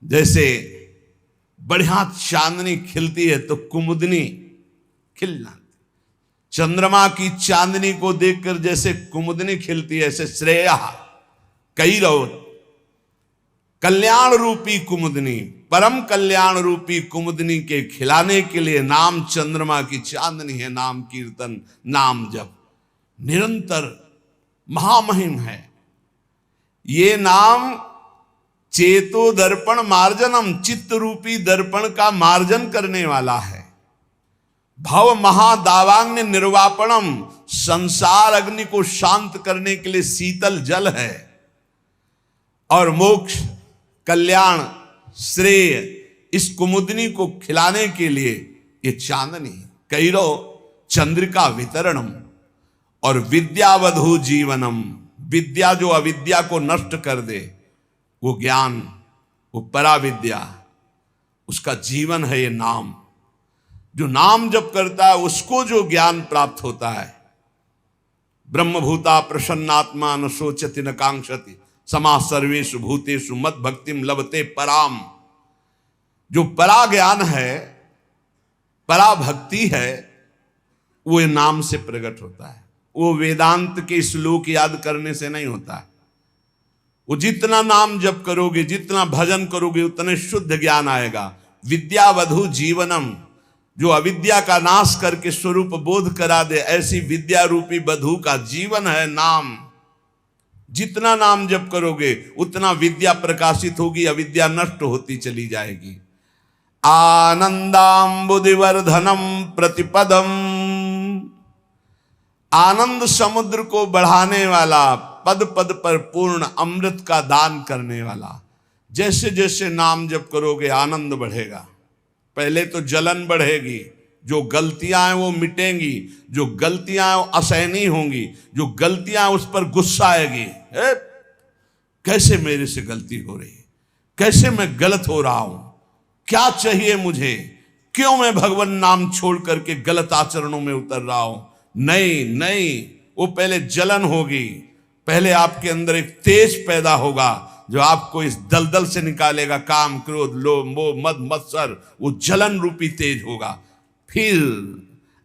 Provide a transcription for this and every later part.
जैसे बढ़िया चांदनी खिलती है तो कुमुदनी खिलना, चंद्रमा की चांदनी को देखकर जैसे कुमुदनी खिलती है, ऐसे श्रेया कैरव कल्याण रूपी कुमुदनी, परम कल्याण रूपी कुमुदनी के खिलाने के लिए नाम चंद्रमा की चांदनी है। नाम कीर्तन, नाम जप निरंतर महामहिम है। ये नाम चेतो दर्पण मार्जनम, चित्त रूपी दर्पण का मार्जन करने वाला है। भव महादावांग निर्वापणम, संसार अग्नि को शांत करने के लिए शीतल जल है। और मोक्ष, कल्याण, श्रेय इस कुमुदनी को खिलाने के लिए ये चांदनी। कैरव चंद्रिका वितरणम और विद्यावधु जीवनम, विद्या जो अविद्या को नष्ट कर दे, वो ज्ञान, वो पराविद्या, उसका जीवन है ये नाम। जो नाम जप करता है उसको जो ज्ञान प्राप्त होता है। ब्रह्मभूता प्रसन्नात्मा न शोचति न कांक्षति, समा सर्वेषु भूतेषु मद भक्तिम लभते पराम। जो परा ज्ञान है, परा भक्ति है, वो नाम से प्रकट होता है। वो वेदांत के श्लोक याद करने से नहीं होता है। वो जितना नाम जप करोगे, जितना भजन करोगे, उतने शुद्ध ज्ञान आएगा। विद्यावधु जीवनम, जो अविद्या का नाश करके स्वरूप बोध करा दे, ऐसी विद्या रूपी वधु का जीवन है नाम। जितना नाम जप करोगे उतना विद्या प्रकाशित होगी, अविद्या नष्ट होती चली जाएगी। आनंदाम्बुदिवर्धनम प्रतिपदम, आनंद समुद्र को बढ़ाने वाला, पद पद पर पूर्ण अमृत का दान करने वाला। जैसे जैसे नाम जप करोगे आनंद बढ़ेगा। पहले तो जलन बढ़ेगी, जो गलतियां हैं वो मिटेंगी, जो गलतियां हैं वो असहनीय होंगी, जो गलतियां उस पर गुस्सा आएगी। कैसे मेरे से गलती हो रही है, कैसे मैं गलत हो रहा हूं, क्या चाहिए मुझे, क्यों मैं भगवान नाम छोड़ करके गलत आचरणों में उतर रहा हूं। नहीं नहीं, वो पहले जलन होगी, पहले आपके अंदर एक तेज पैदा होगा जो आपको इस दलदल से निकालेगा। काम, क्रोध, लोभ, मोह, मद, मत्सर, वो जलन रूपी तेज होगा। फिर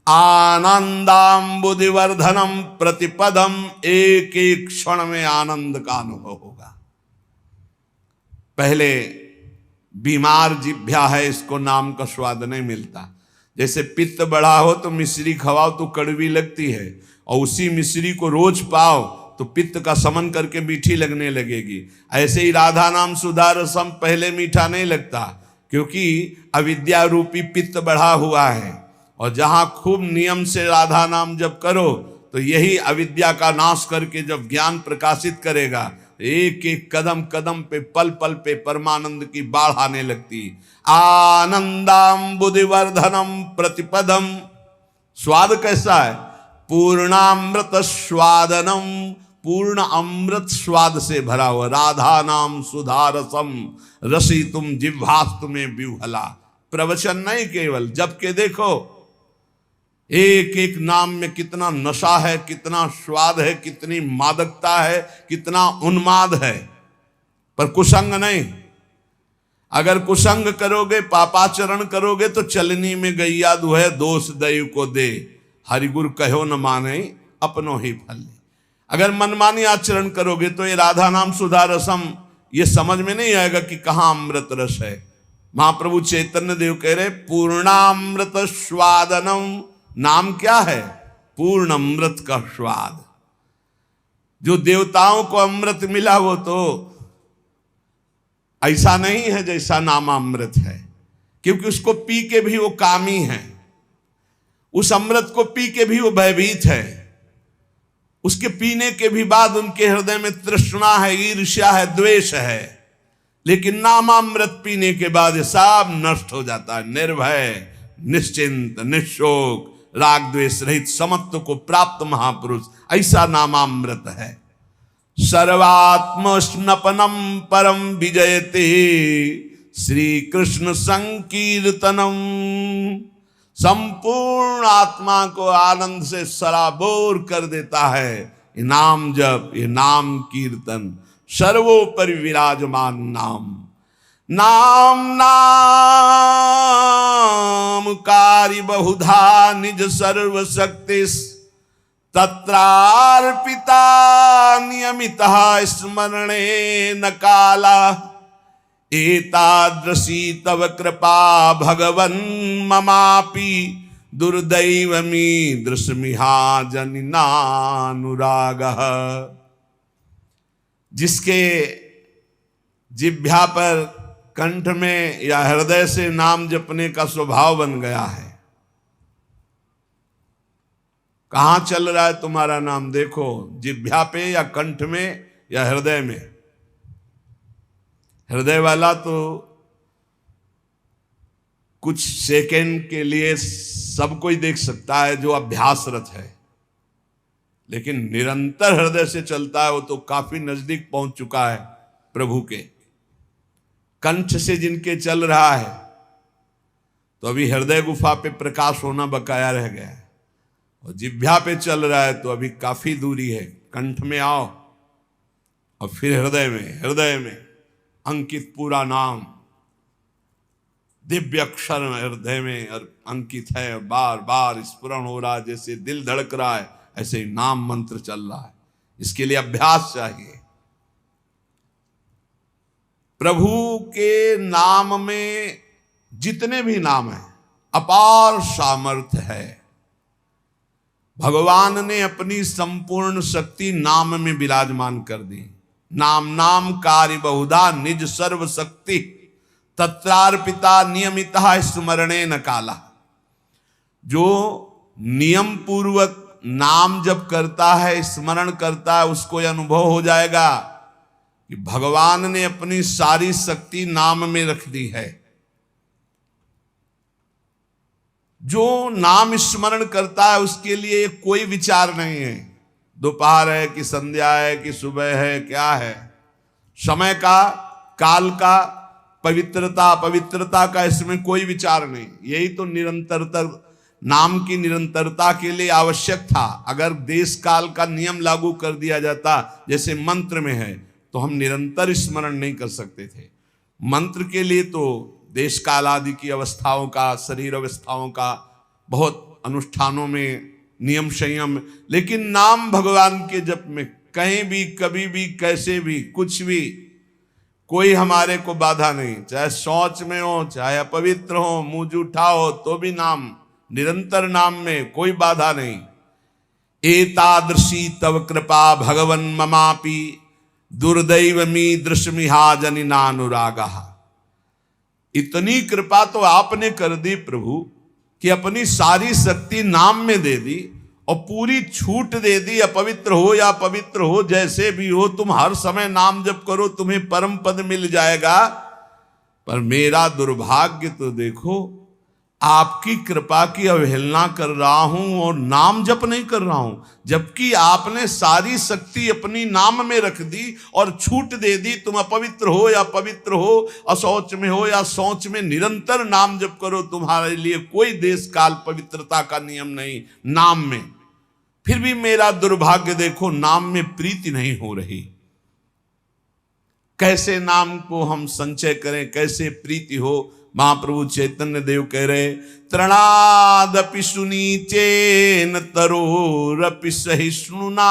आनंदाम्बुदिवर्धनम प्रतिपदम, एक एक क्षण में आनंद का अनुभव होगा। पहले बीमार जिभ्या है, इसको नाम का स्वाद नहीं मिलता। जैसे पित्त बढ़ा हो तो मिश्री खवाओ तो कड़वी लगती है, और उसी मिश्री को रोज पाओ तो पित्त का समन करके मीठी लगने लगेगी। ऐसे ही राधा नाम सुधा रसम पहले मीठा नहीं लगता, क्योंकि अविद्या रूपी पित्त बढ़ा हुआ है। और जहां खूब नियम से राधा नाम जब करो तो यही अविद्या का नाश करके जब ज्ञान प्रकाशित करेगा, एक एक कदम कदम पे, पल पल पे परमानंद की बाढ़ आने लगती। आनंदाम्बुदिवर्धनम प्रतिपदम, स्वाद कैसा है? पूर्णामृत स्वादनम, पूर्ण अमृत स्वाद से भरा हुआ। राधा नाम सुधा रसम रसी तुम जिह्वास्तु में विह्वला। प्रवचन नहीं केवल, जब के देखो एक एक नाम में कितना नशा है, कितना स्वाद है, कितनी मादकता है, कितना उन्माद है। पर कुसंग नहीं। अगर कुसंग करोगे, पापाचरण करोगे तो चलनी में गैया दुहे, दोष दैव को दे, हरिगुरु कहो न माने अपनो ही फल। अगर मनमानी आचरण करोगे तो ये राधा नाम सुधा रसम ये समझ में नहीं आएगा कि कहाँ अमृत रस है। महाप्रभु चैतन्य देव कह रहे पूर्णामृत स्वादनम, नाम क्या है? पूर्ण अमृत का स्वाद। जो देवताओं को अमृत मिला वो तो ऐसा नहीं है जैसा नामामृत है, क्योंकि उसको पी के भी वो कामी है, उस अमृत को पी के भी वो भयभीत है, उसके पीने के भी बाद उनके हृदय में तृष्णा है, ईर्ष्या है, द्वेष है। लेकिन नामामृत पीने के बाद ये सब नष्ट हो जाता है। निर्भय, निश्चिंत, निशोक, राग द्वेष रहित समत्व को प्राप्त महापुरुष, ऐसा नामामृत है। सर्वात्म स्नपनम परम विजयते श्री कृष्ण संकीर्तनम, संपूर्ण आत्मा को आनंद से सराबोर कर देता है ये नाम जप, ये नाम कीर्तन। सर्वोपरि विराजमान नाम, नाम नाम कारी बहुधा निज सर्वशक्ति तत्रार्पिता नियमितः स्मरणे न काला एतादृशी तव कृपा भगवन् ममापि दुर्दैवमी दृश्मिहा जनिनानुरागः। जिसके जिह्वा पर, कंठ में या हृदय से नाम जपने का स्वभाव बन गया है, कहां चल रहा है तुम्हारा नाम? देखो, जिह्वा पे या कंठ में या हृदय में। हृदय वाला तो कुछ सेकंड के लिए सब कोई देख सकता है जो अभ्यासरत है, लेकिन निरंतर हृदय से चलता है वो तो काफी नजदीक पहुंच चुका है प्रभु के। कंठ से जिनके चल रहा है तो अभी हृदय गुफा पे प्रकाश होना बकाया रह गया है, और जिह्वा पे चल रहा है तो अभी काफी दूरी है। कंठ में आओ और फिर हृदय में अंकित पूरा नाम, दिव्य अक्षर हृदय में अंकित है, बार बार स्फुरण हो रहा है, जैसे दिल धड़क रहा है ऐसे ही नाम मंत्र चल रहा है। इसके लिए अभ्यास चाहिए। प्रभु के नाम में जितने भी नाम हैं अपार सामर्थ्य है। भगवान ने अपनी संपूर्ण शक्ति नाम में विराजमान कर दी। नाम नाम कार्य बहुधा निज सर्व शक्ति तत्रार्पिता नियमितः स्मरणे न काला। जो नियम पूर्वक नाम जप करता है, स्मरण करता है, उसको यह अनुभव हो जाएगा कि भगवान ने अपनी सारी शक्ति नाम में रख दी है। जो नाम स्मरण करता है उसके लिए कोई विचार नहीं है, दोपहर है कि संध्या है कि सुबह है, क्या है, समय का, काल का, पवित्रता का इसमें कोई विचार नहीं। यही तो निरंतरता, नाम की निरंतरता के लिए आवश्यक था। अगर देश काल का नियम लागू कर दिया जाता जैसे मंत्र में है तो हम निरंतर स्मरण नहीं कर सकते थे। मंत्र के लिए तो देश काल आदि की अवस्थाओं का, शरीर अवस्थाओं का बहुत अनुष्ठानों में नियम संयम, लेकिन नाम भगवान के जप में कहीं भी, कभी भी, कैसे भी, कुछ भी कोई हमारे को बाधा नहीं। चाहे शौच में हो, चाहे अपवित्र हो, मुंह जूठा हो, तो भी नाम, निरंतर नाम में कोई बाधा नहीं। एतादृशी तव कृपा भगवन् ममापि दुर्दैवमी दृश्मिहा जनिनानुरागा। इतनी कृपा तो आपने कर दी प्रभु कि अपनी सारी शक्ति नाम में दे दी और पूरी छूट दे दी। अपवित्र हो या पवित्र हो, जैसे भी हो, तुम हर समय नाम जप करो, तुम्हें परम पद मिल जाएगा। पर मेरा दुर्भाग्य तो देखो, आपकी कृपा की अवहेलना कर रहा हूं और नाम जप नहीं कर रहा हूं, जबकि आपने सारी शक्ति अपनी नाम में रख दी और छूट दे दी। तुम अपवित्र हो या पवित्र हो, अशौच में हो या शौच में, निरंतर नाम जप करो, तुम्हारे लिए कोई देश काल पवित्रता का नियम नहीं नाम में। फिर भी मेरा दुर्भाग्य देखो, नाम में प्रीति नहीं हो रही। कैसे नाम को हम संचय करें, कैसे प्रीति हो? महाप्रभु चैतन्य देव कह रहे, तृणादपि सुनीचेन तरोरपि सहिष्णुना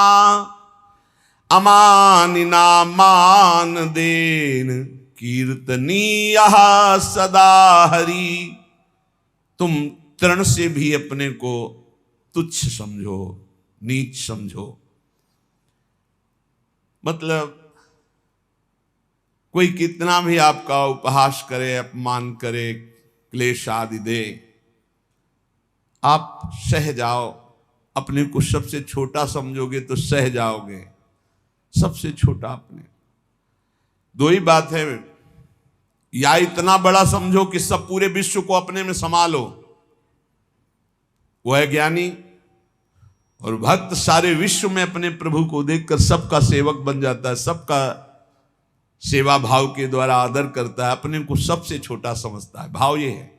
अमानिना मान देन कीर्तनीयः सदा हरि। तुम तृण से भी अपने को तुच्छ समझो, नीच समझो। मतलब कोई कितना भी आपका उपहास करे, अपमान करे, क्लेश आदि दे, आप सह जाओ। अपने को सबसे छोटा समझोगे तो सह जाओगे, सबसे छोटा अपने। दो ही बात है, या इतना बड़ा समझो कि सब पूरे विश्व को अपने में संभालो, वो है ज्ञानी। और भक्त सारे विश्व में अपने प्रभु को देखकर सबका सेवक बन जाता है, सबका सेवा भाव के द्वारा आदर करता है, अपने को सबसे छोटा समझता है। भाव ये है,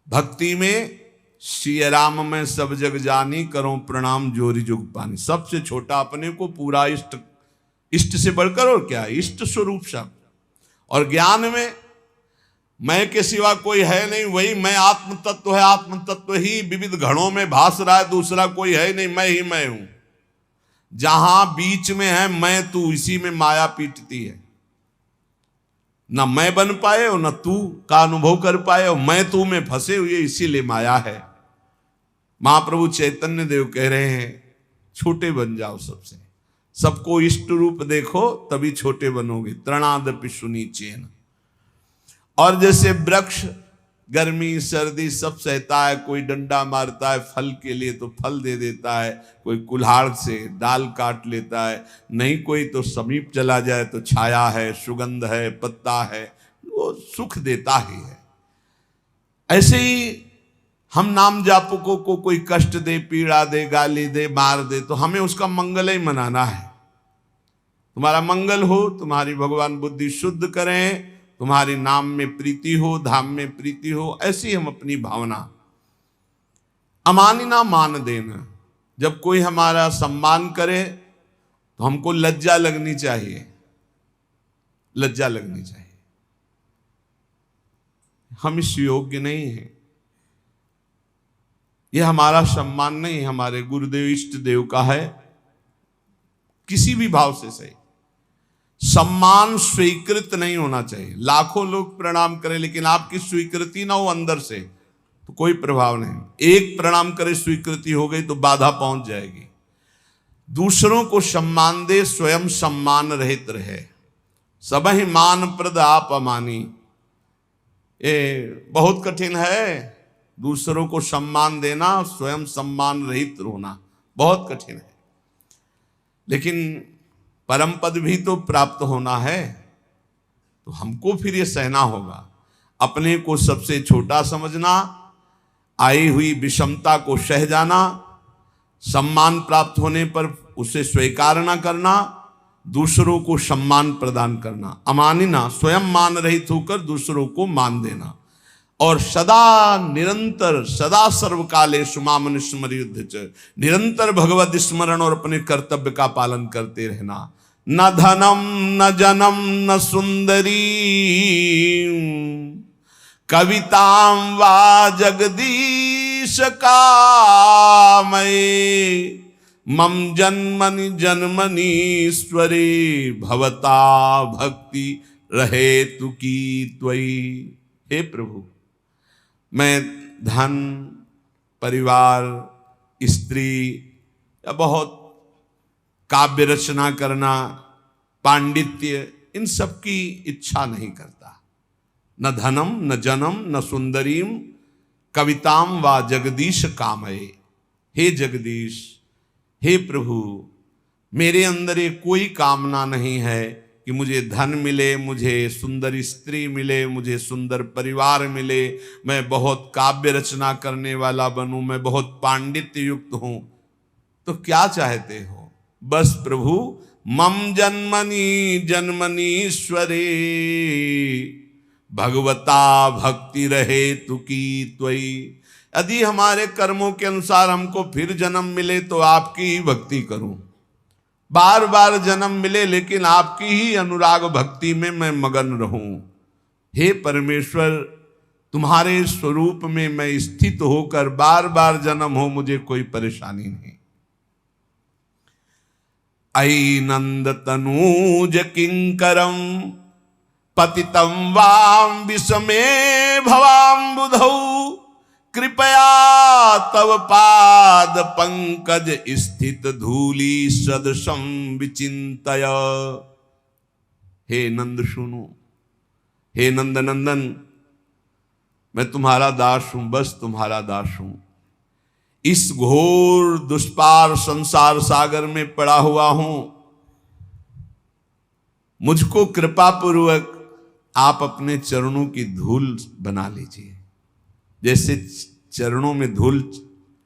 भक्ति में श्री राम में सब जग जानी, करो प्रणाम जोरी जुग पानी। सबसे छोटा अपने को, पूरा इष्ट, इष्ट से बढ़कर और क्या, इष्ट स्वरूप शब्द। और ज्ञान में मैं के सिवा कोई है नहीं, वही मैं आत्म तत्व है, आत्म तत्व ही विविध घड़ों में भास रहा है, दूसरा कोई है नहीं, मैं ही मैं हूं। जहां बीच में है मैं तू, इसी में माया पीटती है। न मैं बन पाए हो, न तू का अनुभव कर पाए हो, मैं तू में फंसे हुए, इसीलिए माया है। महाप्रभु चैतन्य देव कह रहे हैं छोटे बन जाओ सबसे, सबको इष्ट रूप देखो, तभी छोटे बनोगे। तृणादपि सुनीचेन। और जैसे वृक्ष गर्मी सर्दी सब सहता है, कोई डंडा मारता है फल के लिए तो फल दे देता है, कोई कुल्हाड़ से डाल काट लेता है, नहीं कोई तो समीप चला जाए तो छाया है, सुगंध है, पत्ता है, वो सुख देता ही है। ऐसे ही हम नाम जापकों को कोई कष्ट दे, पीड़ा दे, गाली दे, मार दे, तो हमें उसका मंगल ही मनाना है। तुम्हारा मंगल हो, तुम्हारी भगवान बुद्धि शुद्ध करें, तुम्हारे नाम में प्रीति हो, धाम में प्रीति हो, ऐसी हम अपनी भावना। अमानिना मान देना, जब कोई हमारा सम्मान करे तो हमको लज्जा लगनी चाहिए, लज्जा लगनी चाहिए। हम इस योग्य नहीं हैं, यह हमारा सम्मान नहीं, हमारे गुरुदेव इष्ट देव का है। किसी भी भाव से सही, सम्मान स्वीकृत नहीं होना चाहिए। लाखों लोग प्रणाम करें लेकिन आपकी स्वीकृति ना हो अंदर से तो कोई प्रभाव नहीं। एक प्रणाम करे स्वीकृति हो गई तो बाधा पहुंच जाएगी। दूसरों को सम्मान दे, स्वयं सम्मान रहित रहे। सबहि मान प्रद आप अमानी, ये बहुत कठिन है। दूसरों को सम्मान देना, स्वयं सम्मान रहित होना बहुत कठिन है। लेकिन परम पद भी तो प्राप्त होना है, तो हमको फिर ये सहना होगा। अपने को सबसे छोटा समझना, आई हुई विषमता को सह जाना, सम्मान प्राप्त होने पर उसे स्वीकार न करना, दूसरों को सम्मान प्रदान करना। अमानिना, स्वयं मान रहित होकर दूसरों को मान देना। और सदा निरंतर, सदा सर्वकाले सुमामन स्मरयुद्ध च, निरंतर भगवत स्मरण और अपने कर्तव्य का पालन करते रहना। न धनम न जनम न सुंदरी, कवितां वा जगदीश कामये, मम जन्मनि जन्मनीश्वरे, भवता भक्ति रहे तु की त्वयि। हे प्रभु, मैं धन, परिवार, स्त्री या बहुत काव्य रचना करना, पांडित्य, इन सब की इच्छा नहीं करता। न धनम न जनम न सुंदरीम, कविताम वा जगदीश कामये। हे जगदीश, हे प्रभु, मेरे अंदर ये कोई कामना नहीं है कि मुझे धन मिले, मुझे सुंदर स्त्री मिले, मुझे सुंदर परिवार मिले, मैं बहुत काव्य रचना करने वाला बनूं, मैं बहुत पांडित्य युक्त हूं। तो क्या चाहते हो? बस प्रभु, मम जन्मनि जन्मनीश्वरे, भगवता भक्ति रहे तु की त्वयि। यदि हमारे कर्मों के अनुसार हमको फिर जन्म मिले तो आपकी ही भक्ति करूं। बार बार जन्म मिले लेकिन आपकी ही अनुराग भक्ति में मैं मगन रहूं। हे परमेश्वर, तुम्हारे स्वरूप में मैं स्थित होकर बार बार जन्म हो, मुझे कोई परेशानी नहीं। अयि नंद तनूज किंकरम, पतितं वाम विषमे भवाम्बुधौ, कृपया तव पाद पंकज स्थित धूली सदृशं विचिंतय। हे नंद सुनो, हे नंद नंदन, मैं तुम्हारा दास हूं, बस तुम्हारा दास हूं। इस घोर दुष्पार संसार सागर में पड़ा हुआ हूं, मुझको कृपा पूर्वक आप अपने चरणों की धूल बना लीजिए। जैसे चरणों में धूल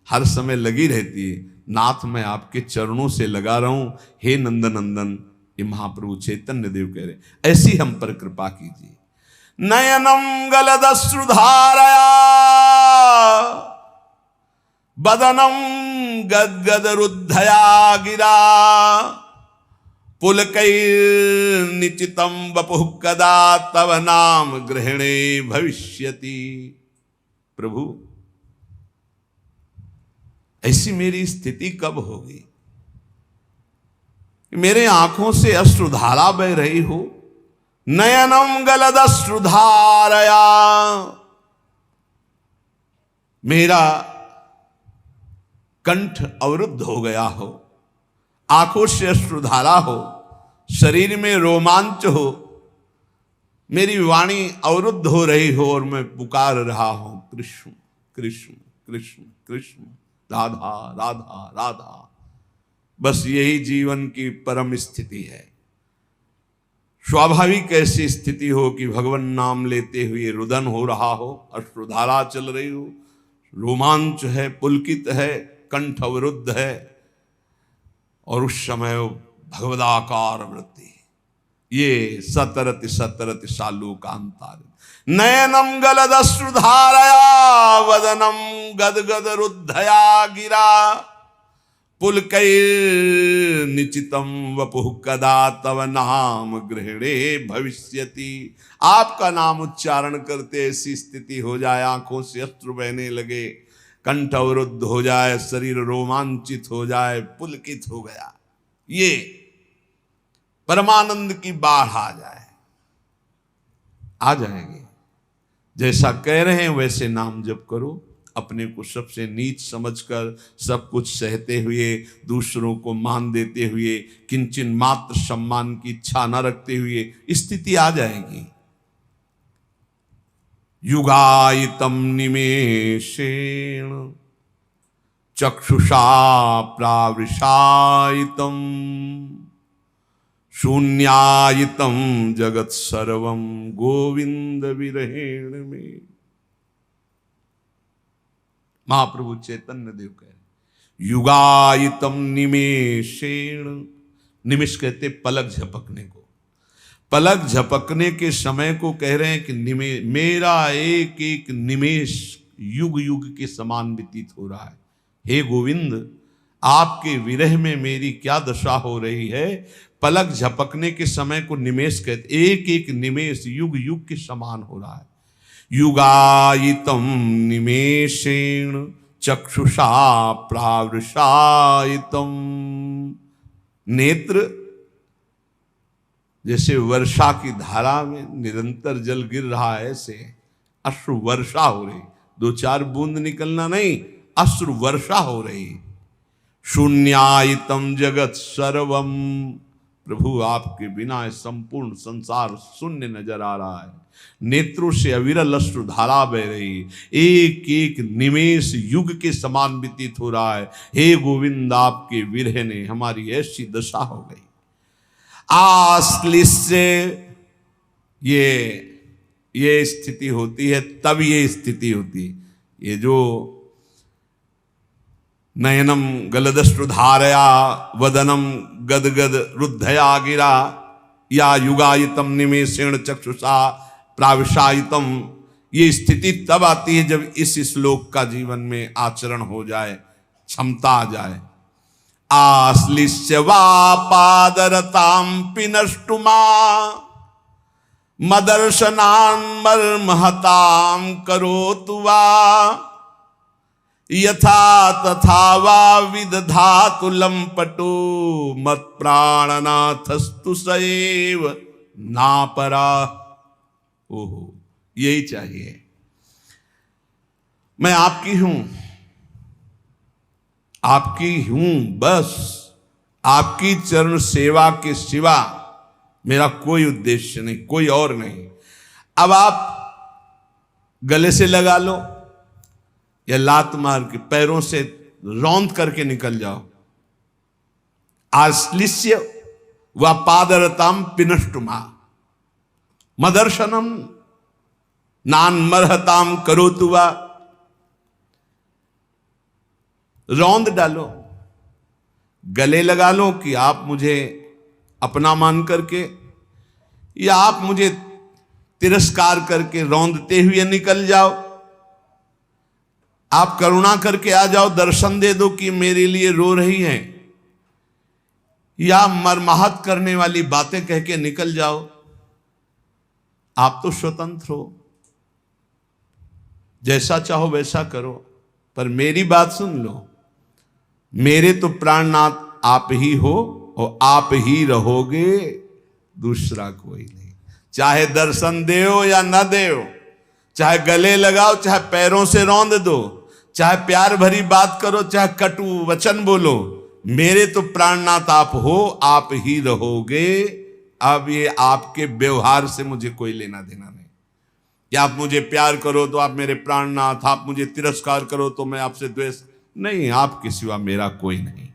हर समय लगी रहती है, नाथ मैं आपके चरणों से लगा रहा हूं। हे नंदनंदन, ये महाप्रभु चैतन्य देव कह रहे, ऐसी हम पर कृपा कीजिए। नयनम गलदश्रुधारया, बदनम गदगद रुद्धया गिरा, पुलकैर्निचितं वपुः कदा तव नाम ग्रहणे भविष्यति। प्रभु ऐसी मेरी स्थिति कब होगी? मेरे आंखों से अश्रुधारा बह रही हो, नयनम गलदश्रुधारया, मेरा कंठ अवरुद्ध हो गया हो, आंखों से अश्रुधारा हो, शरीर में रोमांच हो, मेरी वाणी अवरुद्ध हो रही हो और मैं पुकार रहा हूं कृष्ण कृष्ण कृष्ण कृष्ण, राधा राधा राधा। बस यही जीवन की परम स्थिति है। स्वाभाविक ऐसी स्थिति हो कि भगवान नाम लेते हुए रुदन हो रहा हो, अश्रुधारा चल रही हो, रोमांच है, पुलकित है, कंठ अवरुद्ध है, और उस समय भगवदाकार वृत्ति, ये सतरति सतरति सालूकांतार, नयनम गलदश्रुधारया वदनम गदगद रुद्धया गिरा, पुलकैर्निचितं वपुः कदा तव नाम गृहणे भविष्यति। आपका नाम उच्चारण करते ऐसी स्थिति हो जाए, आंखों से अश्रु बहने लगे, कंठ अवरुद्ध हो जाए, शरीर रोमांचित हो जाए, पुलकित हो गया, ये परमानंद की बाढ़ आ जाए, आ जाएगी। जैसा कह रहे हैं वैसे नाम जप करो, अपने को सबसे नीच समझकर, सब कुछ सहते हुए, दूसरों को मान देते हुए, किंचन मात्र सम्मान की इच्छा न रखते हुए स्थिति आ जाएगी। युगायितम निमेषेण चक्षुषा प्रावृषायितम शून्यायितम जगत सर्वम गोविंद विरहेण में। महाप्रभु चैतन्य देव कह रहे युगायितम निमेषेण, निमिष कहते पलक झपकने को, पलक झपकने के समय को कह रहे हैं कि मेरा एक एक निमेष युग युग के समान व्यतीत हो रहा है। हे गोविंद, आपके विरह में मेरी क्या दशा हो रही है। पलक झपकने के समय को निमेष कहते, एक एक निमेष युग युग के समान हो रहा है। युगायितम निमेषेण चक्षुषा प्रावृषायितम, नेत्र जैसे वर्षा की धारा में निरंतर जल गिर रहा है, ऐसे अश्रु वर्षा हो रही, दो चार बूंद निकलना नहीं, अश्रु वर्षा हो रही। शून्यायितम जगत सर्वम, प्रभु आपके बिना संपूर्ण संसार शून्य नजर आ रहा है। नेत्रों से अविरल अश्रु धारा बह रही, एक एक निमेष युग के समान व्यतीत हो रहा है। हे गोविंद, आपके विरह ने हमारी ऐसी दशा हो गई। आश्लिष्य, ये स्थिति होती है, तब ये स्थिति होती है। ये जो नयनम गलदश्रुधारया वदनम गदगद रुद्धया गिरा, या युगायितम निमेषेण चक्षुषा प्राविशायितम, ये स्थिति तब आती है जब इस श्लोक का जीवन में आचरण हो जाए, क्षमता आ जाए। आश्लिष्य वा पादरतां पिनष्टुमा मदर्शनान् मर्महतां करोतु वा, यथा तथा वा विदधातु लंपटो मत् प्राणनाथस्तु सएव नापरा। ओहो, यही चाहिए। मैं आपकी हूं, आपकी हूं, बस आपकी चरण सेवा के सिवा मेरा कोई उद्देश्य नहीं, कोई और नहीं। अब आप गले से लगा लो या लात मार के पैरों से रौंद करके निकल जाओ। आश्लिष्य व पादरताम पिनष्टुमा मदर्शनम नान्मर्हताम करोतु वा, रौंद डालो, गले लगा लो कि आप मुझे अपना मान करके या आप मुझे तिरस्कार करके रौंदते हुए निकल जाओ। आप करुणा करके आ जाओ, दर्शन दे दो कि मेरे लिए रो रही हैं। या मरमाहत करने वाली बातें कह के निकल जाओ। आप तो स्वतंत्र हो, जैसा चाहो वैसा करो, पर मेरी बात सुन लो। मेरे तो प्राणनाथ आप ही हो और आप ही रहोगे, दूसरा कोई नहीं। चाहे दर्शन देओ या न देओ, चाहे गले लगाओ, चाहे पैरों से रौंद दो, चाहे प्यार भरी बात करो, चाहे कटु वचन बोलो, मेरे तो प्राणनाथ आप हो, आप ही रहोगे। अब ये आपके व्यवहार से मुझे कोई लेना देना नहीं कि आप मुझे प्यार करो तो आप मेरे प्राणनाथ, आप मुझे तिरस्कार करो तो मैं आपसे द्वेष नहीं। आपके सिवा मेरा कोई नहीं।